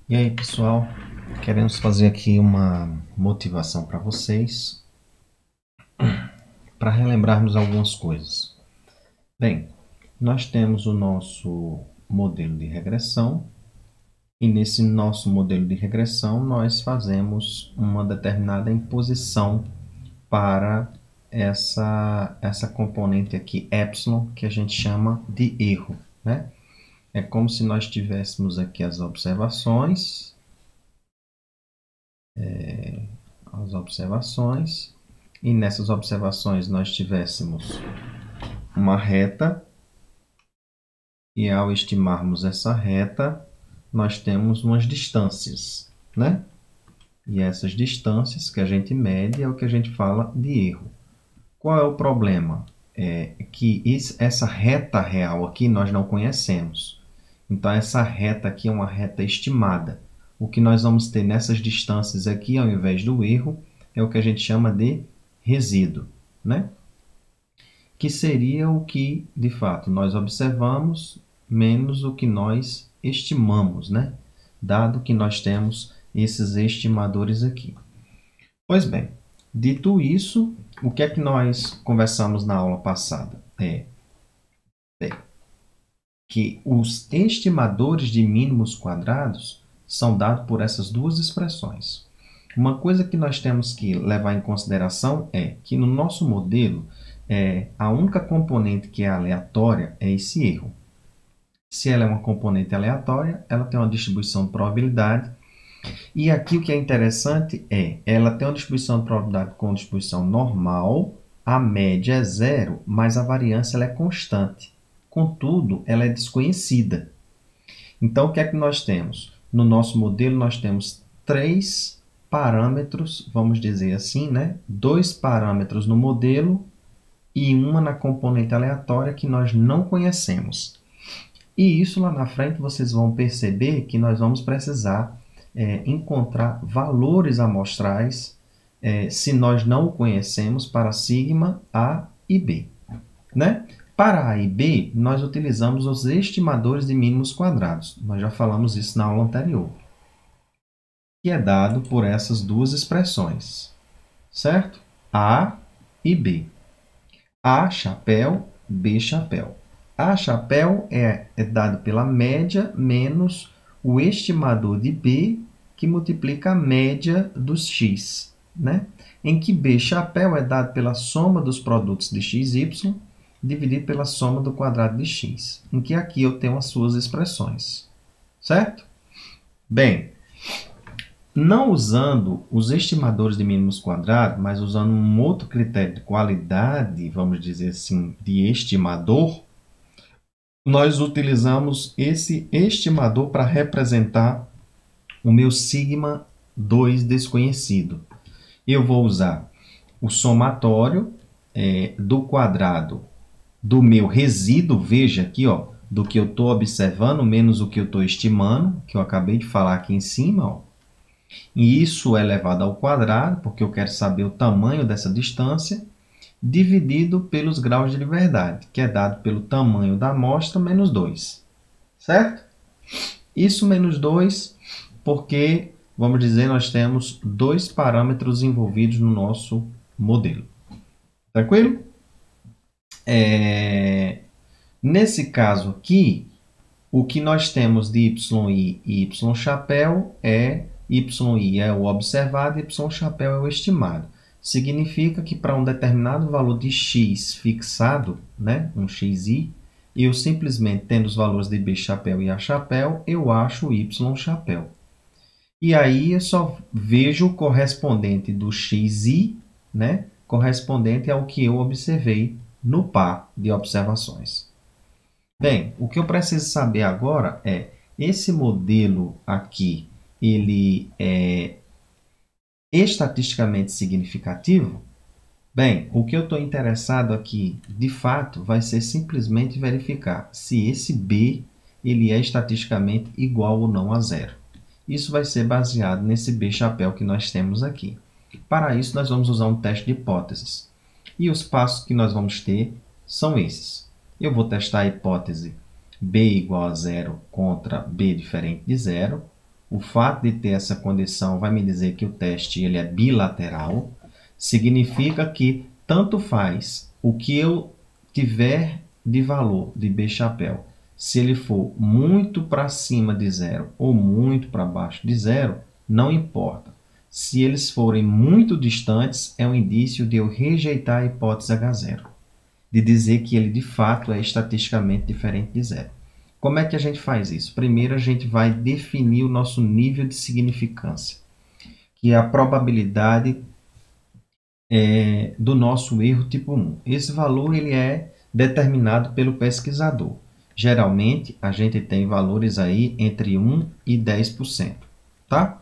E aí, pessoal, queremos fazer aqui uma motivação para vocês, para relembrarmos algumas coisas. Bem, nós temos o nosso modelo de regressão, e nesse nosso modelo de regressão nós fazemos uma determinada imposição para essa componente aqui, epsilon, que a gente chama de erro, né? É como se nós tivéssemos aqui as observações, e nessas observações nós tivéssemos uma reta, e ao estimarmos essa reta, nós temos umas distâncias, né? E essas distâncias que a gente mede é o que a gente fala de erro. Qual é o problema? É que essa reta real aqui nós não conhecemos. Então, essa reta aqui é uma reta estimada. O que nós vamos ter nessas distâncias aqui, ao invés do erro, é o que a gente chama de resíduo, né? Que seria o que, de fato, nós observamos menos o que nós estimamos, né? Dado que nós temos esses estimadores aqui. Pois bem, dito isso, o que é que nós conversamos na aula passada? Que os estimadores de mínimos quadrados são dados por essas duas expressões. Uma coisa que nós temos que levar em consideração é que no nosso modelo, a única componente que é aleatória é esse erro. Se ela é uma componente aleatória, ela tem uma distribuição de probabilidade. E aqui o que é interessante ela tem uma distribuição de probabilidade com distribuição normal, a média é zero, mas a variância ela é constante. Contudo, ela é desconhecida. Então, o que é que nós temos? No nosso modelo, nós temos três parâmetros, vamos dizer assim, né? Dois parâmetros no modelo e uma na componente aleatória que nós não conhecemos. E isso lá na frente vocês vão perceber que nós vamos precisar encontrar valores amostrais se nós não o conhecemos para sigma A e B, né? Para A e B, nós utilizamos os estimadores de mínimos quadrados. Nós já falamos isso na aula anterior. Que é dado por essas duas expressões, certo? A e B. A chapéu, B chapéu. A chapéu é dado pela média menos o estimador de B, que multiplica a média dos x, né? Em que B chapéu é dado pela soma dos produtos de x e y, dividido pela soma do quadrado de x, em que aqui eu tenho as suas expressões, certo? Bem, não usando os estimadores de mínimos quadrados, mas usando um outro critério de qualidade, vamos dizer assim, de estimador, nós utilizamos esse estimador para representar o meu sigma 2 desconhecido. Eu vou usar o somatório do quadrado do meu resíduo, veja aqui, ó, do que eu estou observando, menos o que eu estou estimando, que eu acabei de falar aqui em cima, ó. E isso é elevado ao quadrado, porque eu quero saber o tamanho dessa distância, dividido pelos graus de liberdade, que é dado pelo tamanho da amostra menos 2. Certo? Isso menos 2, porque, vamos dizer, nós temos dois parâmetros envolvidos no nosso modelo. Tranquilo? Nesse caso aqui, o que nós temos de YI e Y chapéu YI é o observado e Y chapéu é o estimado. Significa que para um determinado valor de x fixado, né, um xi, eu simplesmente tendo os valores de B chapéu e A chapéu, eu acho o Y chapéu. E aí eu só vejo o correspondente do xi, né, correspondente ao que eu observei no par de observações. Bem, o que eu preciso saber agora é, esse modelo aqui, ele é estatisticamente significativo? Bem, o que eu estou interessado aqui, de fato, vai ser simplesmente verificar se esse B ele é estatisticamente igual ou não a zero. Isso vai ser baseado nesse B chapéu que nós temos aqui. Para isso, nós vamos usar um teste de hipóteses. E os passos que nós vamos ter são esses. Eu vou testar a hipótese B igual a zero contra B diferente de zero. o fato de ter essa condição vai me dizer que o teste ele é bilateral, significa que tanto faz o que eu tiver de valor de B chapéu, se ele for muito para cima de zero ou muito para baixo de zero, não importa. Se eles forem muito distantes, é um indício de eu rejeitar a hipótese H0, de dizer que ele de fato é estatisticamente diferente de zero. Como é que a gente faz isso? Primeiro a gente vai definir o nosso nível de significância, que é a probabilidade do nosso erro tipo 1. Esse valor ele é determinado pelo pesquisador. Geralmente, a gente tem valores aí entre 1 e 10%, tá?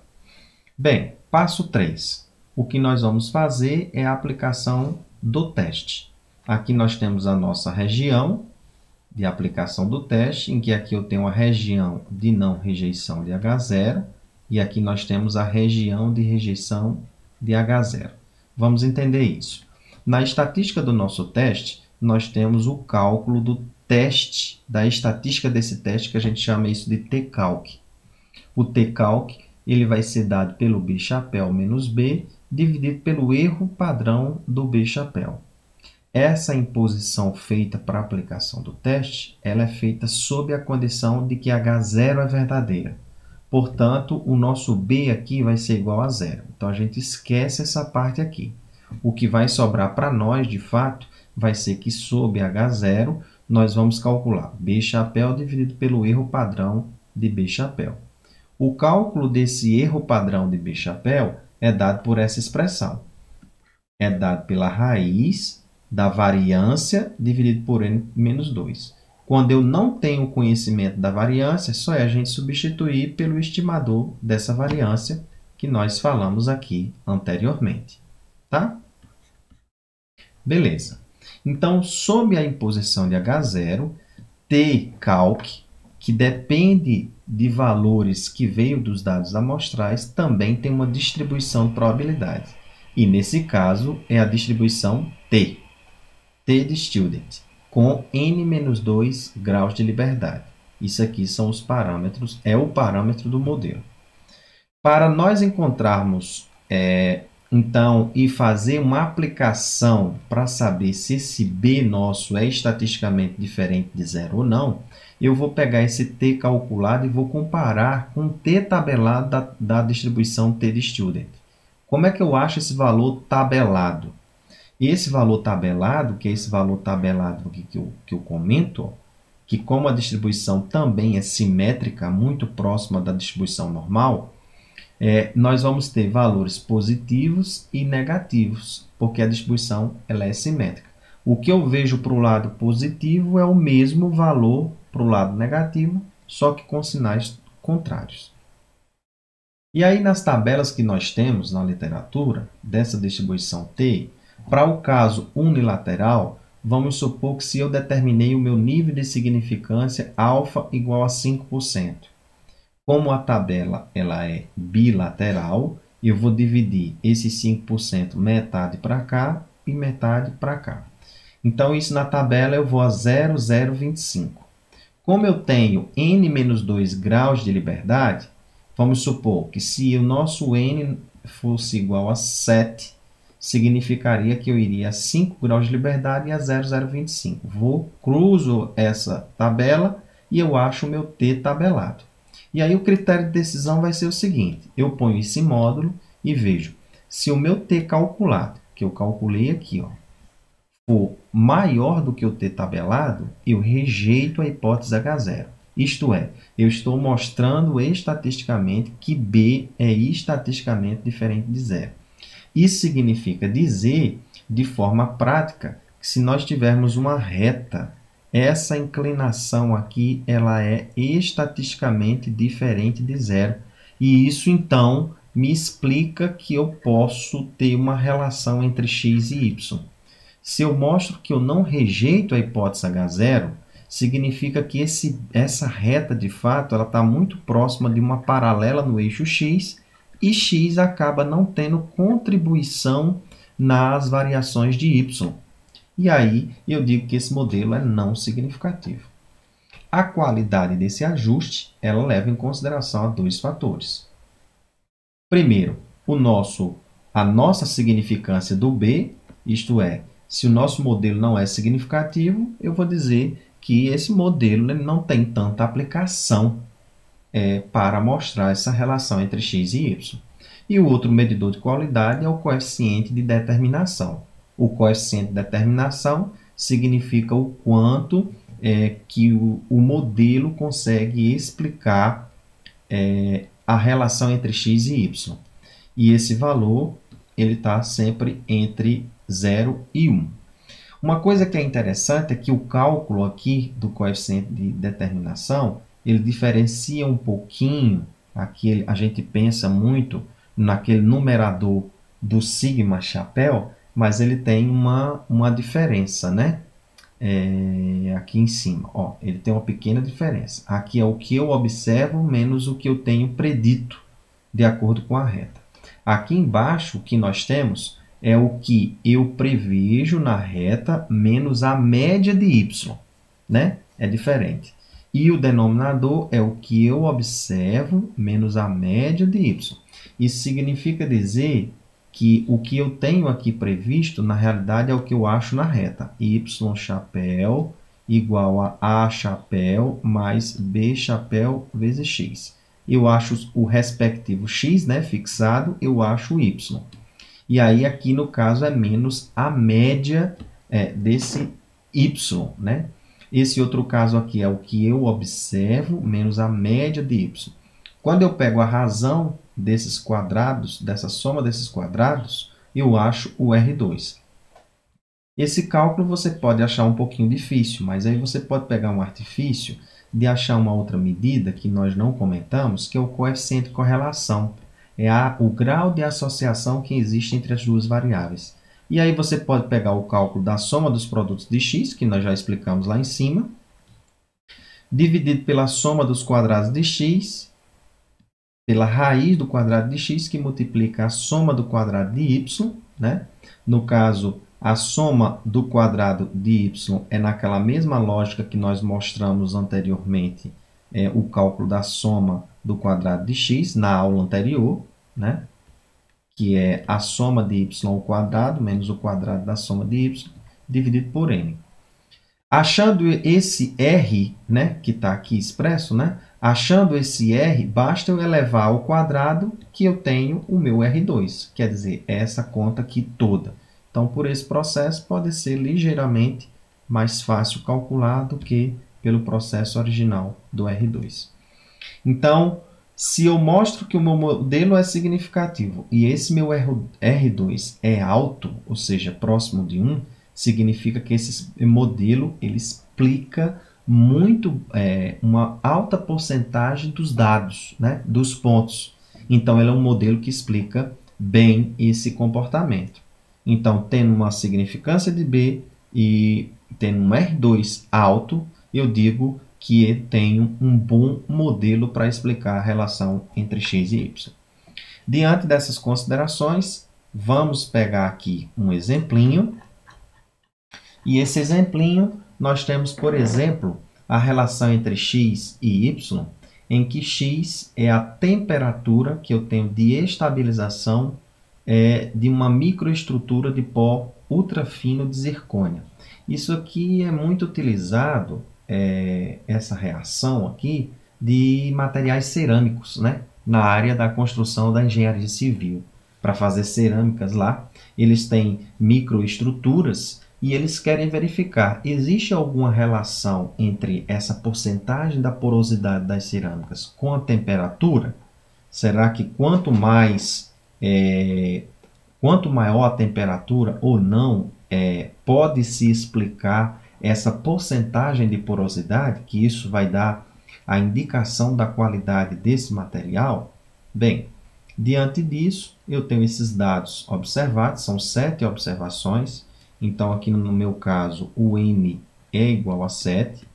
Bem, passo 3. O que nós vamos fazer é a aplicação do teste. Aqui nós temos a nossa região de aplicação do teste, em que aqui eu tenho a região de não rejeição de H0 e aqui nós temos a região de rejeição de H0. Vamos entender isso. Na estatística do nosso teste, nós temos o cálculo do teste, da estatística desse teste, que a gente chama isso de t-calc. O t-calc ele vai ser dado pelo B chapéu menos B, dividido pelo erro padrão do B chapéu. Essa imposição feita para a aplicação do teste, ela é feita sob a condição de que H0 é verdadeira. Portanto, o nosso B aqui vai ser igual a zero. Então, a gente esquece essa parte aqui. O que vai sobrar para nós, de fato, vai ser que sob H0, nós vamos calcular B chapéu dividido pelo erro padrão de B chapéu. O cálculo desse erro padrão de B chapéu é dado por essa expressão. É dado pela raiz da variância dividido por n menos 2. Quando eu não tenho conhecimento da variância, só é a gente substituir pelo estimador dessa variância que nós falamos aqui anteriormente. Tá? Beleza. Então, sob a imposição de H0, t-calc, que depende de valores que veio dos dados amostrais, também tem uma distribuição de probabilidade. E, nesse caso, é a distribuição T. T de student, com n-2 graus de liberdade. Isso aqui são os parâmetros, é o parâmetro do modelo. Para nós encontrarmos, então, e fazer uma aplicação para saber se esse B nosso é estatisticamente diferente de zero ou não, eu vou pegar esse T calculado e vou comparar com o T tabelado da distribuição T de student. Como é que eu acho esse valor tabelado? Esse valor tabelado, que é esse valor tabelado aqui que eu comento, que como a distribuição também é simétrica, muito próxima da distribuição normal, nós vamos ter valores positivos e negativos, porque a distribuição ela é simétrica. O que eu vejo para o lado positivo é o mesmo valor para o lado negativo, só que com sinais contrários. E aí, nas tabelas que nós temos na literatura, dessa distribuição T, para o caso unilateral, vamos supor que se eu determinei o meu nível de significância alfa igual a 5%. Como a tabela ela é bilateral, eu vou dividir esse 5% metade para cá e metade para cá. Então, isso na tabela eu vou a 0,025. Como eu tenho n-2 graus de liberdade, vamos supor que se o nosso n fosse igual a 7, significaria que eu iria a 5 graus de liberdade e a 0,025. Cruzo essa tabela e eu acho o meu T tabelado. E aí o critério de decisão vai ser o seguinte, eu ponho esse módulo e vejo se o meu T calculado, que eu calculei aqui, for maior do que o T tabelado, eu rejeito a hipótese H0. Isto é, eu estou mostrando estatisticamente que B é estatisticamente diferente de zero. Isso significa dizer, de forma prática, que se nós tivermos uma reta, essa inclinação aqui ela é estatisticamente diferente de zero. E isso, então, me explica que eu posso ter uma relação entre x e y. Se eu mostro que eu não rejeito a hipótese H0, significa que essa reta, de fato, ela está muito próxima de uma paralela no eixo x, e x acaba não tendo contribuição nas variações de y. E aí eu digo que esse modelo é não significativo. a qualidade desse ajuste, ela leva em consideração a dois fatores. Primeiro, a nossa significância do B, isto é, se o nosso modelo não é significativo, eu vou dizer que esse modelo ele não tem tanta aplicação para mostrar essa relação entre x e y. E o outro medidor de qualidade é o coeficiente de determinação. O coeficiente de determinação significa o quanto que o modelo consegue explicar a relação entre x e y. E esse valor ele está sempre entre 0 e 1. Uma coisa que é interessante é que o cálculo aqui do coeficiente de determinação, ele diferencia um pouquinho, aqui a gente pensa muito naquele numerador do sigma chapéu, mas ele tem uma diferença, né? Aqui em cima, ó, ele tem uma pequena diferença. Aqui é o que eu observo menos o que eu tenho predito, de acordo com a reta. Aqui embaixo, o que nós temos é o que eu prevejo na reta menos a média de y, né? É diferente. E o denominador é o que eu observo menos a média de y. Isso significa dizer que o que eu tenho aqui previsto, na realidade, é o que eu acho na reta. Y chapéu igual a chapéu mais B chapéu vezes x. Eu acho o respectivo x, né, fixado, eu acho o y. E aí, aqui no caso, é menos a média desse y, né? Esse outro caso aqui é o que eu observo menos a média de y. Quando eu pego a razão desses quadrados, dessa soma desses quadrados, eu acho o R2. Esse cálculo você pode achar um pouquinho difícil, mas aí você pode pegar um artifício de achar uma outra medida que nós não comentamos, que é o coeficiente de correlação. É o grau de associação que existe entre as duas variáveis. E aí você pode pegar o cálculo da soma dos produtos de x, que nós já explicamos lá em cima, dividido pela soma dos quadrados de x, pela raiz do quadrado de x, que multiplica a soma do quadrado de y, né? No caso, a soma do quadrado de y é naquela mesma lógica que nós mostramos anteriormente, o cálculo da soma do quadrado de x na aula anterior, né? Que é a soma de y ao quadrado menos o quadrado da soma de y dividido por n. Achando esse r, né, que está aqui expresso, né? Achando esse r, basta eu elevar ao quadrado que eu tenho o meu R2, quer dizer, essa conta aqui toda. Então, por esse processo, pode ser ligeiramente mais fácil calcular do que pelo processo original do R2. Então, se eu mostro que o meu modelo é significativo e esse meu R2 é alto, ou seja, próximo de 1, significa que esse modelo ele explica muito, uma alta porcentagem dos dados, né, dos pontos. Então, ele é um modelo que explica bem esse comportamento. Então, tendo uma significância de B e tendo um R2 alto, eu digo que eu tenho um bom modelo para explicar a relação entre x e y. Diante dessas considerações, vamos pegar aqui um exemplinho. E esse exemplinho, nós temos, por exemplo, a relação entre x e y, em que x é a temperatura que eu tenho de estabilização de uma microestrutura de pó ultrafino de zircônia. Isso aqui é muito utilizado, essa reação aqui, de materiais cerâmicos, né? Na área da construção da engenharia civil. Para fazer cerâmicas lá, eles têm microestruturas e eles querem verificar, existe alguma relação entre essa porcentagem da porosidade das cerâmicas com a temperatura? Será que quanto maior a temperatura ou não, pode-se explicar essa porcentagem de porosidade, que isso vai dar a indicação da qualidade desse material? Bem, diante disso, eu tenho esses dados observados, são 7 observações. Então, aqui no meu caso, o n é igual a 7.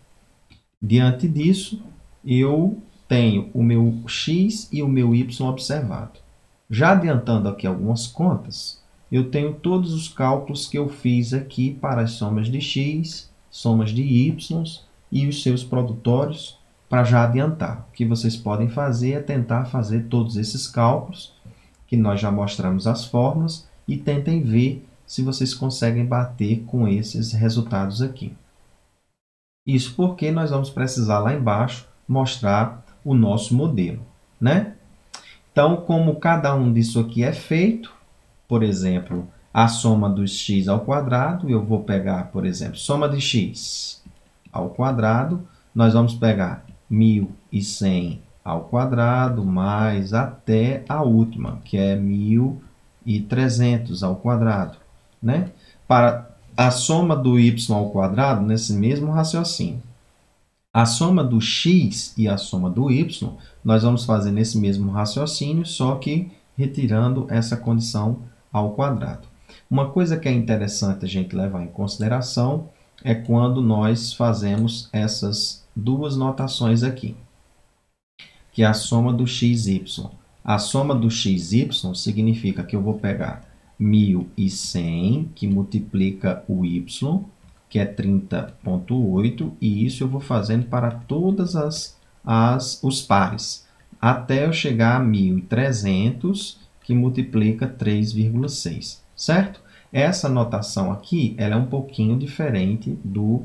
Diante disso, eu tenho o meu x e o meu y observado. Já adiantando aqui algumas contas, eu tenho todos os cálculos que eu fiz aqui para as somas de x, somas de y e os seus produtórios para já adiantar. O que vocês podem fazer é tentar fazer todos esses cálculos, que nós já mostramos as fórmulas, e tentem ver se vocês conseguem bater com esses resultados aqui. Isso porque nós vamos precisar lá embaixo mostrar o nosso modelo, né? Então, como cada um disso aqui é feito, por exemplo, a soma dos x ao quadrado, eu vou pegar, por exemplo, soma de x ao quadrado, nós vamos pegar 1.100 ao quadrado mais até a última, que é 1.300 ao quadrado, né? Para a soma do y ao quadrado, nesse mesmo raciocínio. A soma do x e a soma do y, nós vamos fazer nesse mesmo raciocínio, só que retirando essa condição ao quadrado. Uma coisa que é interessante a gente levar em consideração é quando nós fazemos essas duas notações aqui, que é a soma do x e y. A soma do x e y significa que eu vou pegar 1.100, que multiplica o y, que é 30,8, e isso eu vou fazendo para todas os pares, até eu chegar a 1.300, que multiplica 3,6, certo? Essa notação aqui, ela é um pouquinho diferente do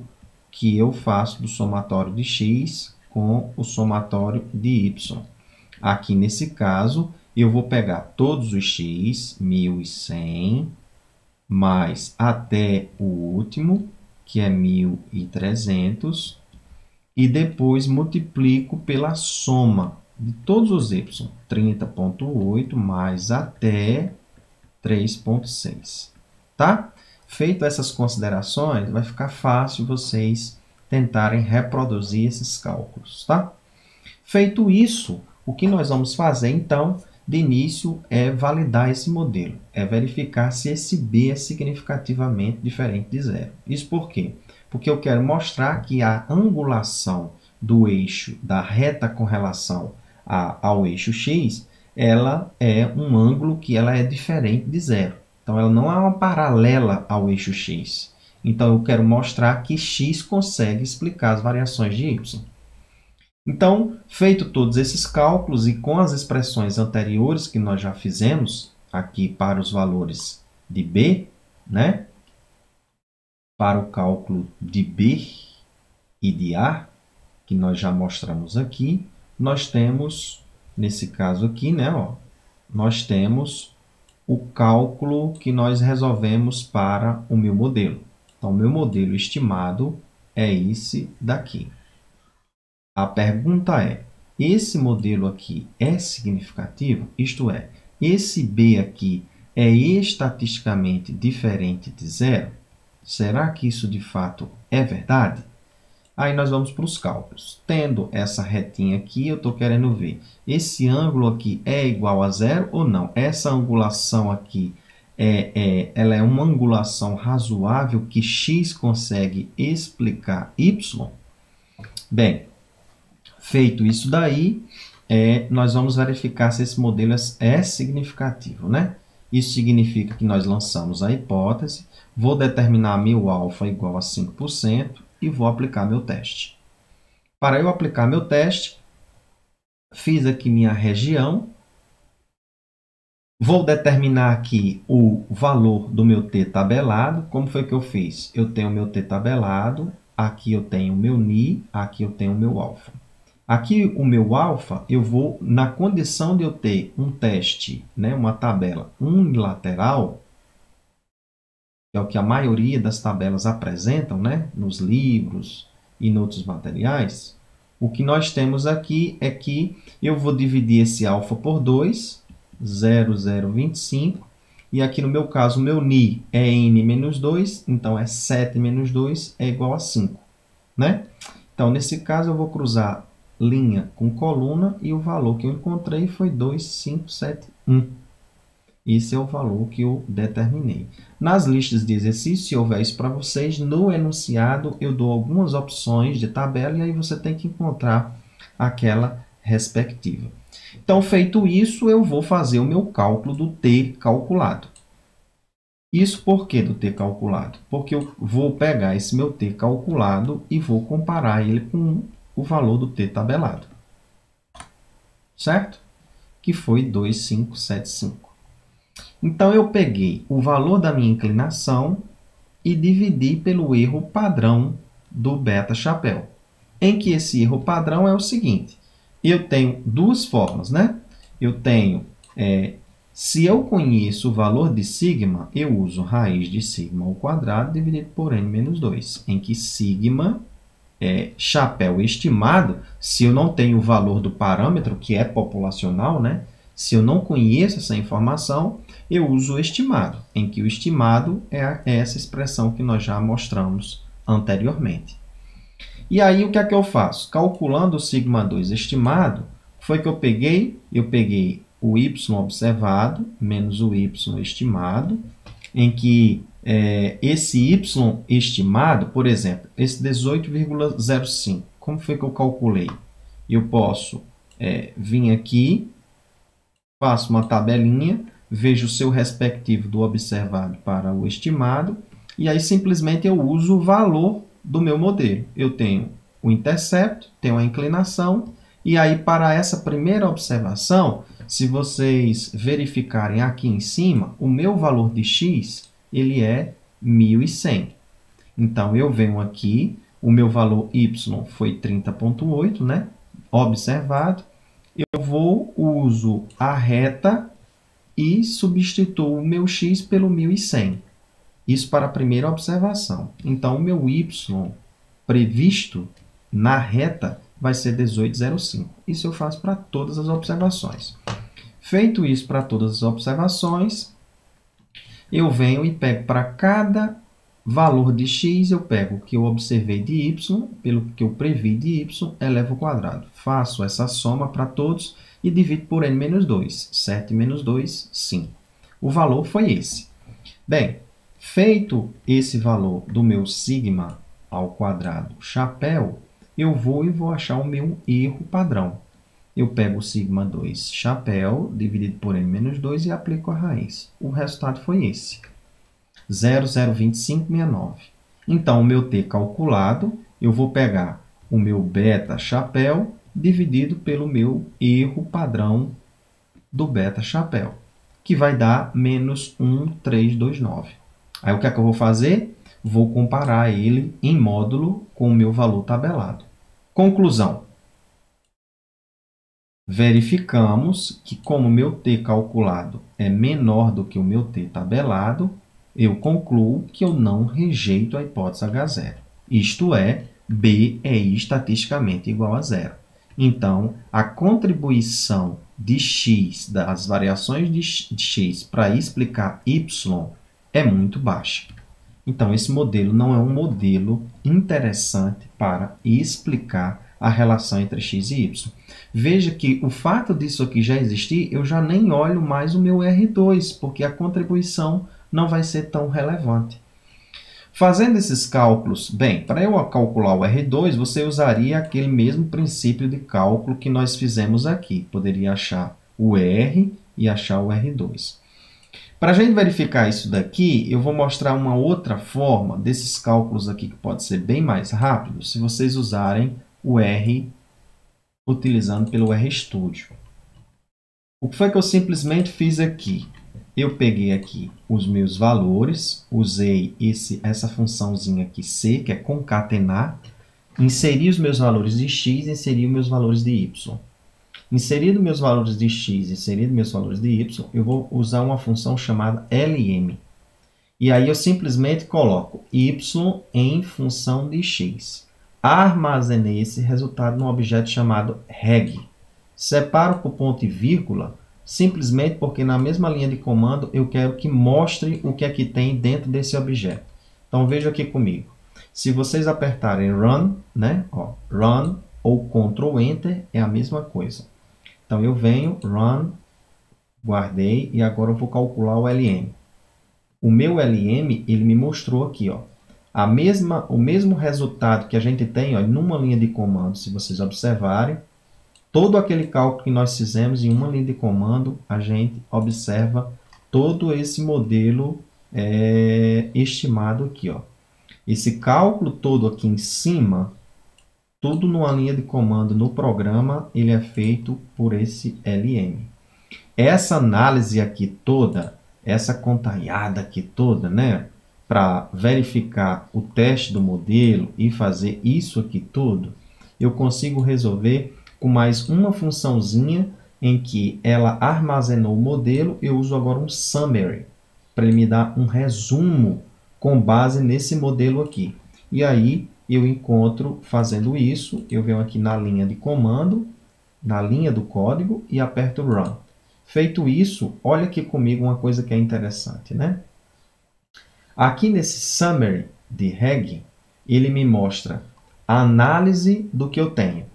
que eu faço do somatório de x com o somatório de y. Aqui, nesse caso, eu vou pegar todos os x, 1.100, mais até o último, que é 1.300, e depois multiplico pela soma de todos os y, 30,8 mais até 3,6. Tá? Feito essas considerações, vai ficar fácil vocês tentarem reproduzir esses cálculos. Tá? Feito isso, o que nós vamos fazer, então, de início, é validar esse modelo, é verificar se esse b é significativamente diferente de zero. Isso por quê? Porque eu quero mostrar que a angulação do eixo da reta com relação ao eixo x, ela é um ângulo que ela é diferente de zero. Então, ela não é uma paralela ao eixo x. Então, eu quero mostrar que x consegue explicar as variações de y. Então, feito todos esses cálculos e com as expressões anteriores que nós já fizemos aqui para os valores de b, né? Para o cálculo de b e de a, que nós já mostramos aqui, nós temos, nesse caso aqui, né, ó, nós temos o cálculo que nós resolvemos para o meu modelo. Então, o meu modelo estimado é esse daqui. A pergunta é, esse modelo aqui é significativo? Isto é, esse b aqui é estatisticamente diferente de zero? Será que isso de fato é verdade? Aí nós vamos para os cálculos. Tendo essa retinha aqui, eu estou querendo ver, esse ângulo aqui é igual a zero ou não? Essa angulação aqui, ela é uma angulação razoável que x consegue explicar y? Bem, feito isso daí, nós vamos verificar se esse modelo é significativo, né? Isso significa que nós lançamos a hipótese, vou determinar meu alfa igual a 5% e vou aplicar meu teste. Para eu aplicar meu teste, fiz aqui minha região, vou determinar aqui o valor do meu t tabelado. Como foi que eu fiz? Eu tenho o meu t tabelado, aqui eu tenho o meu ni, aqui eu tenho o meu alfa. Aqui o meu alfa, eu vou, na condição de eu ter um teste, né, uma tabela unilateral, que é o que a maioria das tabelas apresentam, né, nos livros e em outros materiais, o que nós temos aqui é que eu vou dividir esse alfa por 2, 0,025, e aqui no meu caso, o meu ni é n menos 2, então é 7 menos 2 é igual a 5, né? Então, nesse caso, eu vou cruzar linha com coluna e o valor que eu encontrei foi 2,571. Esse é o valor que eu determinei. Nas listas de exercícios, se houver isso para vocês, no enunciado eu dou algumas opções de tabela e aí você tem que encontrar aquela respectiva. Então, feito isso, eu vou fazer o meu cálculo do t calculado. Isso por que do t calculado? Porque eu vou pegar esse meu t calculado e vou comparar ele com o valor do t tabelado. Certo? Que foi 2,575. Então, eu peguei o valor da minha inclinação e dividi pelo erro padrão do beta-chapéu. Em que esse erro padrão é o seguinte. Eu tenho duas formas, né? Eu tenho... se eu conheço o valor de sigma, eu uso raiz de sigma ao quadrado dividido por n menos 2, em que sigma é chapéu estimado. Se eu não tenho o valor do parâmetro, que é populacional, né? Se eu não conheço essa informação, eu uso o estimado, em que o estimado é essa expressão que nós já mostramos anteriormente. E aí, o que é que eu faço? Calculando o sigma2 estimado, foi que eu peguei? Eu peguei o y observado menos o y estimado, em que esse y estimado, por exemplo, esse 18,05, como foi que eu calculei? Eu posso vir aqui, faço uma tabelinha, vejo o seu respectivo do observado para o estimado, e aí simplesmente eu uso o valor do meu modelo. Eu tenho o intercepto, tenho a inclinação, e aí para essa primeira observação, se vocês verificarem aqui em cima, o meu valor de x ele é 1.100. Então, eu venho aqui, o meu valor y foi 30,8, né? Observado. Eu uso a reta e substituo o meu x pelo 1.100. Isso para a primeira observação. Então, o meu y previsto na reta vai ser 18,05. Isso eu faço para todas as observações. Feito isso para todas as observações, eu venho e pego para cada valor de x, eu pego o que eu observei de y, pelo que eu previ de y, elevo ao quadrado. Faço essa soma para todos e divido por n menos 2. 7 menos 2, 5. O valor foi esse. Bem, feito esse valor do meu sigma ao quadrado chapéu, eu vou achar o meu erro padrão. Eu pego o sigma2 chapéu, dividido por n menos 2 e aplico a raiz. O resultado foi esse. 0,02569. Então, o meu t calculado, eu vou pegar o meu beta chapéu dividido pelo meu erro padrão do beta chapéu, que vai dar menos 1,329. Aí, o que é que eu vou fazer? Vou comparar ele em módulo com o meu valor tabelado. Conclusão. Verificamos que, como o meu t calculado é menor do que o meu t tabelado, eu concluo que eu não rejeito a hipótese H0. Isto é, B é estatisticamente igual a zero. Então, a contribuição de x, das variações de x para explicar y, é muito baixa. Então, esse modelo não é um modelo interessante para explicar a relação entre x e y. Veja que o fato disso aqui já existir, eu já nem olho mais o meu R2, porque a contribuição não vai ser tão relevante. Fazendo esses cálculos, bem, para eu calcular o R2, você usaria aquele mesmo princípio de cálculo que nós fizemos aqui. Poderia achar o R e achar o R2. Para a gente verificar isso daqui, eu vou mostrar uma outra forma desses cálculos aqui que pode ser bem mais rápido, se vocês usarem o R utilizando pelo RStudio. O que foi que eu simplesmente fiz aqui? Eu peguei aqui os meus valores, usei essa funçãozinha aqui C, que é concatenar, inseri os meus valores de x, inseri os meus valores de y. Inserido meus valores de x, inserido meus valores de y, eu vou usar uma função chamada LM. E aí eu simplesmente coloco y em função de x. Armazenei esse resultado num objeto chamado reg. Separo por ponto e vírgula, simplesmente porque na mesma linha de comando eu quero que mostre o que é que tem dentro desse objeto. Então veja aqui comigo. Se vocês apertarem Run, né? Ó, Run ou Ctrl Enter é a mesma coisa. Então eu venho, Run, guardei e agora eu vou calcular o LM. O meu LM ele me mostrou aqui, ó, o mesmo resultado que a gente tem, ó, numa linha de comando, se vocês observarem. Todo aquele cálculo que nós fizemos em uma linha de comando, a gente observa todo esse modelo estimado aqui, ó. Esse cálculo todo aqui em cima, tudo numa linha de comando no programa, ele é feito por esse LM. Essa análise aqui toda, essa contalhada aqui toda, né, para verificar o teste do modelo e fazer isso aqui tudo, eu consigo resolver com mais uma funçãozinha em que ela armazenou o modelo. Eu uso agora um summary para ele me dar um resumo com base nesse modelo aqui. E aí eu encontro fazendo isso, eu venho aqui na linha de comando, na linha do código e aperto Run. Feito isso, olha aqui comigo uma coisa que é interessante, né? Aqui nesse Summary de Reg, ele me mostra a análise do que eu tenho.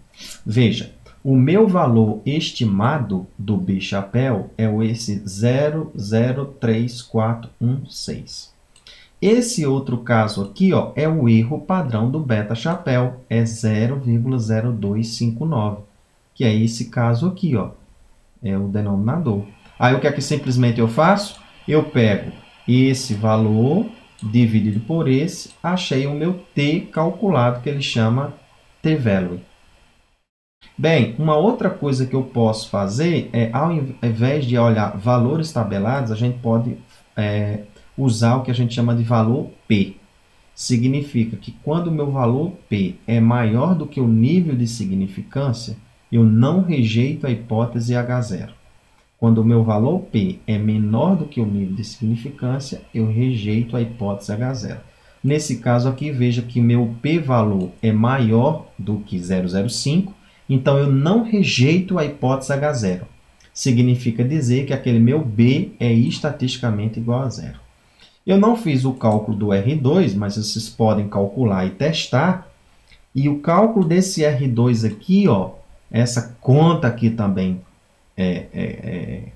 Veja, o meu valor estimado do B-chapéu é esse 003416. Esse outro caso aqui, ó, é o erro padrão do beta-chapéu, é 0,0259, que é esse caso aqui, ó, é o denominador. Aí o que é que simplesmente eu faço? Eu pego esse valor dividido por esse, achei o meu t calculado, que ele chama t-value. Bem, uma outra coisa que eu posso fazer é, ao invés de olhar valores tabelados, a gente pode usar o que a gente chama de valor P. Significa que quando o meu valor P é maior do que o nível de significância, eu não rejeito a hipótese H0. Quando o meu valor P é menor do que o nível de significância, eu rejeito a hipótese H0. Nesse caso aqui, veja que meu p-valor é maior do que 0,05, então eu não rejeito a hipótese H0. Significa dizer que aquele meu B é estatisticamente igual a zero. Eu não fiz o cálculo do R2, mas vocês podem calcular e testar. E o cálculo desse R2 aqui, ó, essa conta aqui também,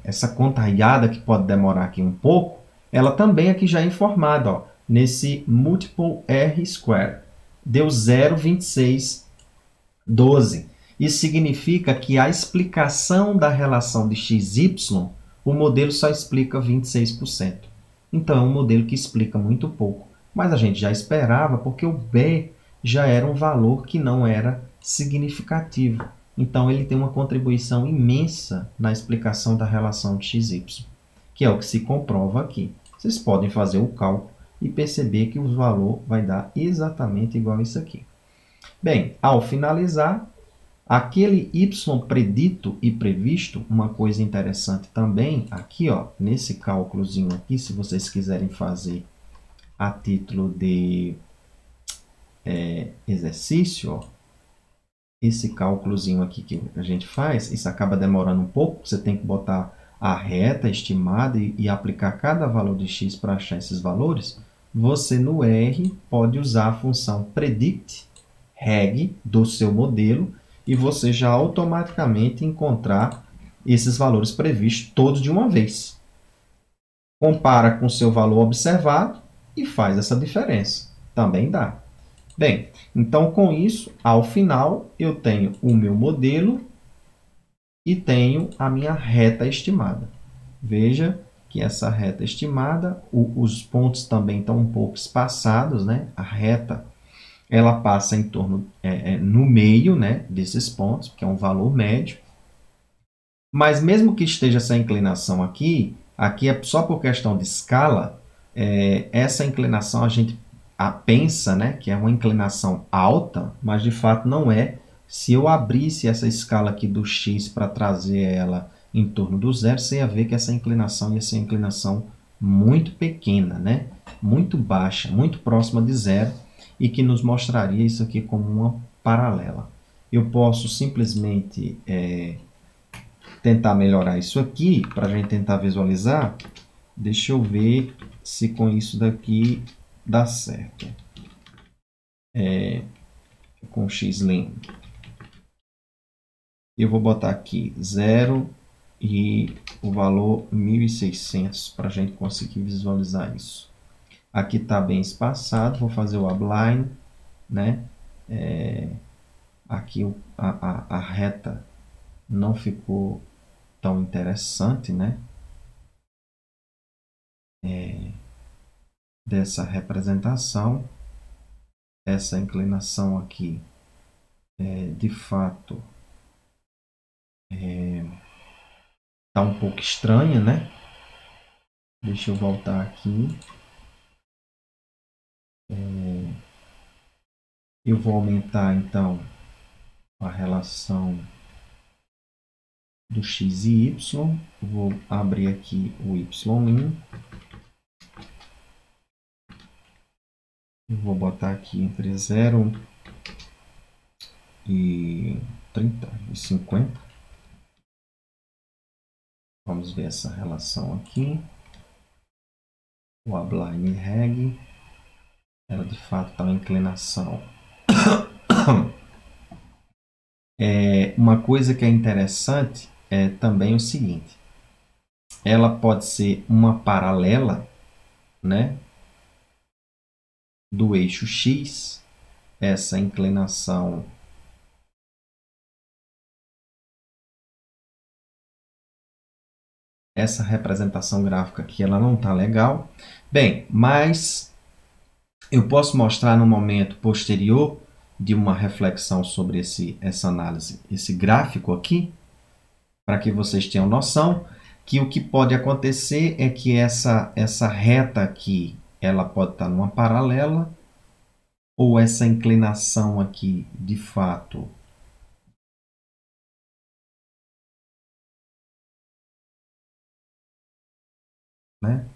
essa contalhada que pode demorar aqui um pouco, ela também aqui já é informada, ó, nesse multiple R square. Deu 0,2612. Isso significa que a explicação da relação de XY, o modelo só explica 26%. Então, é um modelo que explica muito pouco. Mas a gente já esperava, porque o B já era um valor que não era significativo. Então, ele tem uma contribuição imensa na explicação da relação de XY, que é o que se comprova aqui. Vocês podem fazer o cálculo e perceber que o valor vai dar exatamente igual a isso aqui. Bem, ao finalizar, aquele y predito e previsto, uma coisa interessante também, aqui, ó, nesse cálculozinho aqui, se vocês quiserem fazer a título de exercício, ó, esse cálculozinho aqui que a gente faz, isso acaba demorando um pouco, você tem que botar a reta estimada e aplicar cada valor de x para achar esses valores. Você no R pode usar a função predict reg do seu modelo e você já automaticamente encontrar esses valores previstos todos de uma vez. Compara com o seu valor observado e faz essa diferença. Também dá. Bem, então com isso, ao final, eu tenho o meu modelo e tenho a minha reta estimada. Veja que essa reta estimada, os pontos também estão um pouco espaçados, né? A reta ela passa em torno, no meio, né, desses pontos, que é um valor médio. Mas mesmo que esteja essa inclinação aqui é só por questão de escala, essa inclinação a gente pensa, né, que é uma inclinação alta, mas de fato não é. Se eu abrisse essa escala aqui do x para trazer ela em torno do zero, você ia ver que essa inclinação ia ser uma inclinação muito pequena, né? Muito baixa, muito próxima de zero, e que nos mostraria isso aqui como uma paralela. Eu posso simplesmente tentar melhorar isso aqui, para a gente tentar visualizar. Deixa eu ver se com isso daqui dá certo. Com xlim. Eu vou botar aqui 0 e o valor 1600 para a gente conseguir visualizar isso. Aqui está bem espaçado, vou fazer o abline, né? Aqui a reta não ficou tão interessante, né? dessa representação. Essa inclinação aqui de fato está um pouco estranha, né? Deixa eu voltar aqui. Eu vou aumentar então a relação do x e y. Vou abrir aqui o y'. Eu vou botar aqui entre 0 e 30 e 50. Vamos ver essa relação aqui. O abline reg, ela de fato está uma inclinação. Uma coisa que é interessante é também o seguinte: ela pode ser uma paralela, né, do eixo x, essa inclinação essa representação gráfica aqui ela não está legal. Bem, mas eu posso mostrar no momento posterior de uma reflexão sobre essa análise, esse gráfico aqui, para que vocês tenham noção que o que pode acontecer é que essa reta aqui ela pode estar numa paralela, ou essa inclinação aqui de fato né?